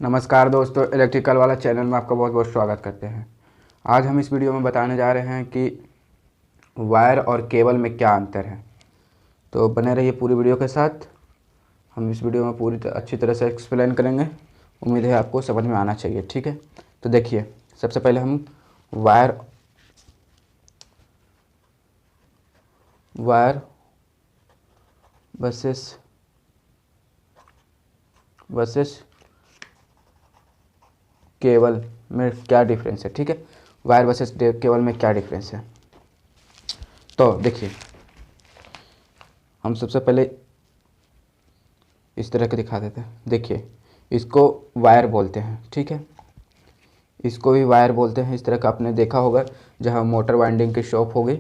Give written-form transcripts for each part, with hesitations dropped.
नमस्कार दोस्तों, इलेक्ट्रिकल वाला चैनल में आपका बहुत बहुत स्वागत करते हैं। आज हम इस वीडियो में बताने जा रहे हैं कि वायर और केबल में क्या अंतर है। तो बने रहिए पूरी वीडियो के साथ। हम इस वीडियो में पूरी अच्छी तरह से एक्सप्लेन करेंगे। उम्मीद है आपको समझ में आना चाहिए। ठीक है, तो देखिए, सबसे पहले हम वायर वर्सेस केबल में क्या डिफरेंस है। ठीक है, वायर वर्सेस केबल में क्या डिफरेंस है। तो देखिए, हम सबसे पहले इस तरह के दिखा देते हैं। देखिए, इसको वायर बोलते हैं। ठीक है, इसको भी वायर बोलते हैं। इस तरह का आपने देखा होगा, जहाँ मोटर वाइंडिंग की शॉप होगी,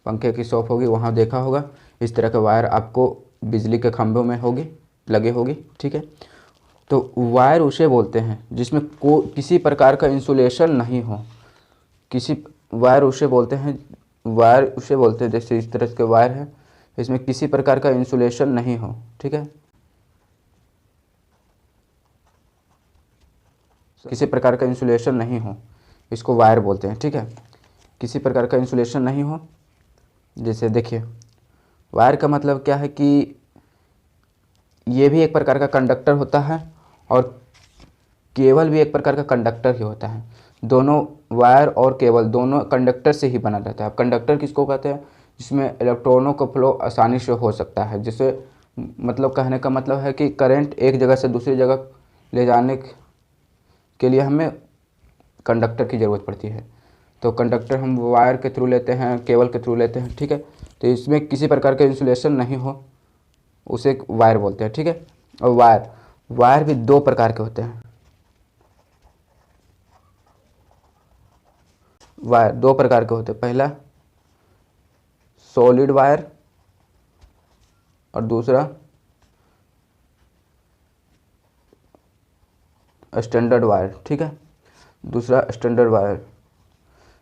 पंखे की शॉप होगी, वहाँ देखा होगा इस तरह का वायर आपको बिजली के खंभों में लगे होगी। ठीक है, तो वायर उसे बोलते हैं जिसमें किसी प्रकार का इंसुलेशन नहीं हो। वायर उसे बोलते हैं जैसे इस तरह के वायर है, इसमें किसी प्रकार का इंसुलेशन नहीं हो। ठीक है, किसी प्रकार का इंसुलेशन नहीं हो, इसको वायर बोलते हैं। ठीक है, किसी प्रकार का इंसुलेशन नहीं हो। जैसे देखिए, वायर का मतलब क्या है कि ये भी एक प्रकार का कंडक्टर होता है और केबल भी एक प्रकार का कंडक्टर ही होता है। दोनों वायर और केबल दोनों कंडक्टर से ही बना रहता है। अब कंडक्टर किसको कहते हैं? जिसमें इलेक्ट्रॉनों का फ्लो आसानी से हो सकता है। जिससे मतलब कहने का मतलब है कि करंट एक जगह से दूसरी जगह ले जाने के लिए हमें कंडक्टर की ज़रूरत पड़ती है। तो कंडक्टर हम वायर के थ्रू लेते हैं, केबल के थ्रू लेते हैं। ठीक है, तो इसमें किसी प्रकार का इंसुलेशन नहीं हो, उसे वायर बोलते हैं। ठीक है, और वायर भी दो प्रकार के होते हैं। वायर दो प्रकार के होते हैं। पहला सॉलिड वायर और दूसरा स्टैंडर्ड वायर। ठीक है, दूसरा स्टैंडर्ड वायर।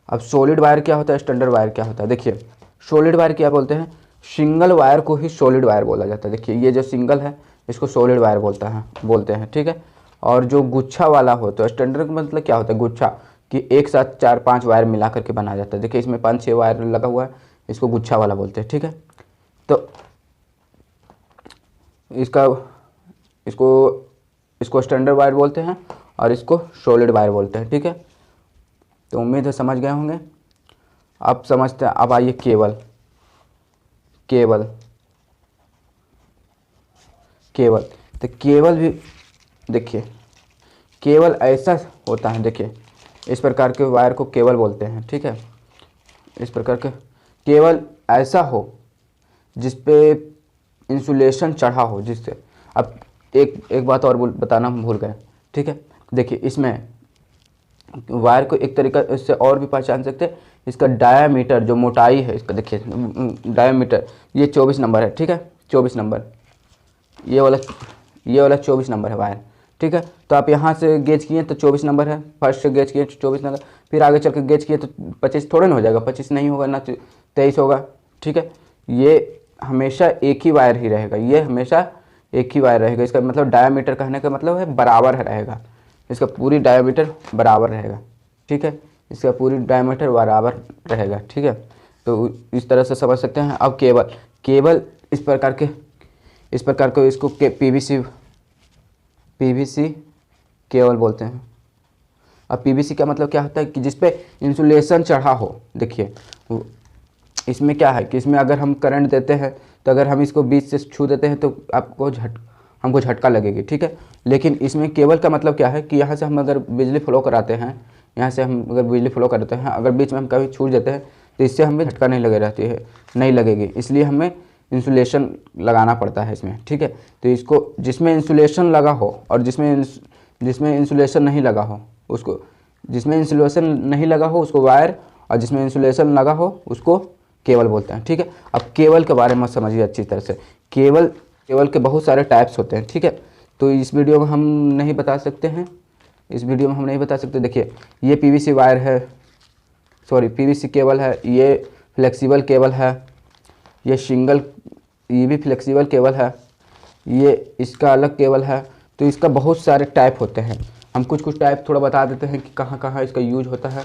अब सॉलिड वायर क्या होता है, स्टैंडर्ड वायर क्या होता है? देखिए, सॉलिड वायर क्या बोलते हैं? सिंगल वायर को ही सॉलिड वायर बोला जाता है। देखिए, ये जो सिंगल है इसको सॉलिड वायर बोलते हैं। ठीक है, और जो गुच्छा वाला होता है, स्टैंडर्ड का मतलब क्या होता है? गुच्छा, कि एक साथ 4-5 वायर मिला करके बनाया जाता है। देखिए, इसमें 5-6 वायर लगा हुआ है, इसको गुच्छा वाला बोलते हैं। ठीक है, तो इसको स्टैंडर्ड वायर बोलते हैं और इसको सॉलिड वायर बोलते हैं। ठीक है, तो उम्मीद है समझ गए होंगे। अब समझते हैं। अब आइए केबल तो केबल भी देखिए, केबल ऐसा होता है। देखिए, इस प्रकार के वायर को केबल बोलते हैं। ठीक है, इस प्रकार के केबल ऐसा हो जिस पे इंसुलेशन चढ़ा हो, जिससे अब एक बात और बताना हम भूल गए। ठीक है, देखिए, इसमें वायर को एक तरीका इससे और भी पहचान सकते हैं। इसका डायामीटर, जो मोटाई है इसका, देखिए डायामीटर, ये 24 नंबर है। ठीक है, 24 नंबर, ये वाला 24 नंबर है वायर। ठीक है, तो आप यहाँ से गेज किए तो 24 नंबर है, फर्स्ट से गेज किए 24 नंबर, फिर आगे चल के गेज किए तो 25 थोड़े ना हो जाएगा, 25 नहीं होगा ना, 23 होगा। ठीक है, ये हमेशा एक ही वायर ही रहेगा, ये हमेशा एक ही वायर रहेगा। इसका मतलब डायामीटर कहने का मतलब है बराबर रहेगा, इसका पूरी डायामीटर बराबर रहेगा। ठीक है, इसका पूरी डायामीटर बराबर रहेगा। ठीक है, तो इस तरह से समझ सकते हैं। अब केबल इस प्रकार के इसको पीवीसी केबल बोलते हैं। अब पीवीसी का मतलब क्या होता है? कि जिस पे इंसुलेशन चढ़ा हो। देखिए, इसमें क्या है कि इसमें अगर हम करंट देते हैं तो अगर हम इसको बीच से छू देते हैं तो हमको झटका लगेगी। ठीक है, लेकिन इसमें केबल का मतलब क्या है कि यहाँ से हम अगर बिजली फ्लो कराते हैं, अगर बीच में हम कभी छूट देते हैं तो इससे हमें झटका नहीं लगेगी, इसलिए हमें इंसुलेशन लगाना पड़ता है इसमें। ठीक है, तो इसको जिसमें इंसुलेशन लगा हो और जिसमें इंसुलेशन नहीं लगा हो उसको वायर, और जिसमें इंसुलेशन लगा हो उसको केबल बोलते हैं। ठीक है, अब केबल के बारे में समझिए अच्छी तरह से। केबल के बहुत सारे टाइप्स होते हैं। ठीक है, तो इस वीडियो में हम नहीं बता सकते। देखिए, ये पीवीसी केबल है, ये फ्लेक्सिबल केबल है, ये भी फ्लेक्सिबल केबल है, ये इसका अलग केबल है। तो इसका बहुत सारे टाइप होते हैं। हम कुछ कुछ टाइप थोड़ा बता देते हैं कि कहाँ कहाँ इसका यूज होता है,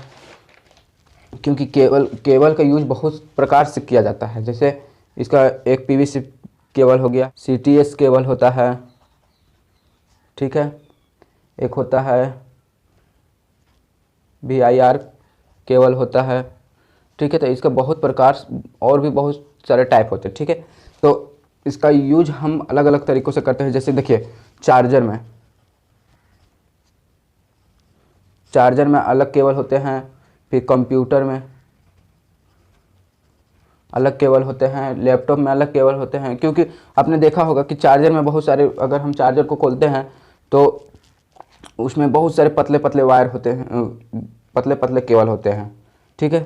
क्योंकि केबल का यूज बहुत प्रकार से किया जाता है। जैसे इसका एक पीवीसी केबल हो गया, सीटीएस केबल होता है, ठीक है, एक होता है VIR केबल होता है, ठीक है। तो इसका बहुत प्रकार और भी बहुत सारे टाइप होते हैं, ठीक है। तो इसका यूज हम अलग अलग तरीक़ों से करते हैं। जैसे देखिए चार्जर में अलग केबल होते हैं, फिर कंप्यूटर में अलग केबल होते हैं, लैपटॉप में अलग केबल होते हैं। क्योंकि आपने देखा होगा कि चार्जर में बहुत सारे, अगर हम चार्जर को खोलते हैं तो उसमें बहुत सारे पतले पतले वायर होते हैं, पतले पतले केबल होते हैं, ठीक है।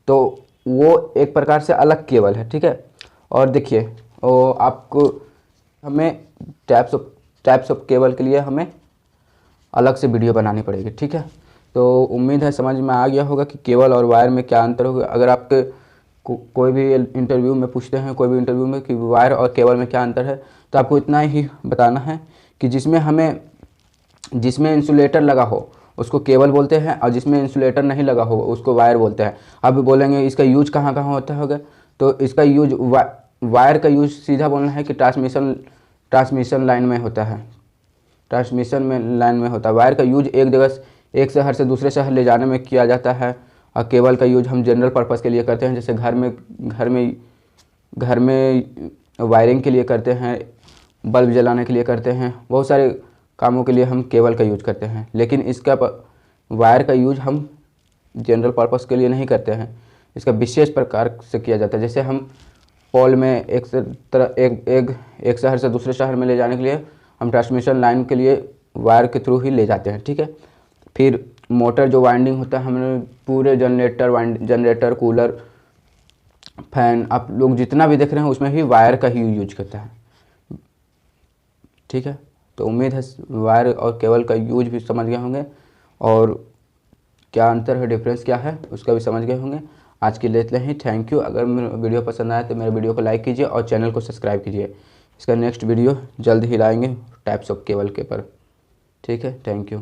तो वो एक प्रकार से अलग केबल है, ठीक है। और देखिए वो आपको, हमें टाइप्स ऑफ केबल के लिए हमें अलग से वीडियो बनानी पड़ेगी, ठीक है। तो उम्मीद है समझ में आ गया होगा कि केबल और वायर में क्या अंतर होगा। अगर आपके कोई भी इंटरव्यू में पूछते हैं, कोई भी इंटरव्यू में कि वायर और केबल में क्या अंतर है, तो आपको इतना ही बताना है कि जिसमें इंसुलेटर लगा हो उसको केबल बोलते हैं, और जिसमें इंसुलेटर नहीं लगा हो उसको वायर बोलते हैं। अब बोलेंगे इसका यूज कहाँ कहाँ होता होगा, तो इसका यूज वायर का यूज सीधा बोलना है कि ट्रांसमिशन लाइन में होता है, लाइन में होता है। वायर का यूज एक शहर से दूसरे शहर ले जाने में किया जाता है, और केबल का यूज हम जनरल पर्पज़ के लिए करते हैं। जैसे घर में वायरिंग के लिए करते हैं, बल्ब जलाने के लिए करते हैं, बहुत सारे कामों के लिए हम केबल का यूज करते हैं। लेकिन वायर का यूज हम जनरल पर्पज़ के लिए नहीं करते हैं, इसका विशेष प्रकार से किया जाता है। जैसे हम पोल में एक शहर से दूसरे शहर में ले जाने के लिए हम ट्रांसमिशन लाइन के लिए वायर के थ्रू ही ले जाते हैं, ठीक है। फिर मोटर जो वाइंडिंग होता है, हमने पूरे जनरेटर, कूलर, फैन, आप लोग जितना भी देख रहे हैं उसमें भी वायर का ही यूज करता है, ठीक है। तो उम्मीद है वायर और केबल का यूज भी समझ गए होंगे, और क्या अंतर है, डिफरेंस क्या है, उसका भी समझ गए होंगे। आज के लिए इतना ही। Thank you. अगर मेरा वीडियो पसंद आया तो मेरे वीडियो को लाइक कीजिए और चैनल को सब्सक्राइब कीजिए। इसका नेक्स्ट वीडियो जल्द ही लाएंगे टाइप्स ऑफ केबल के पर, ठीक है। Thank you.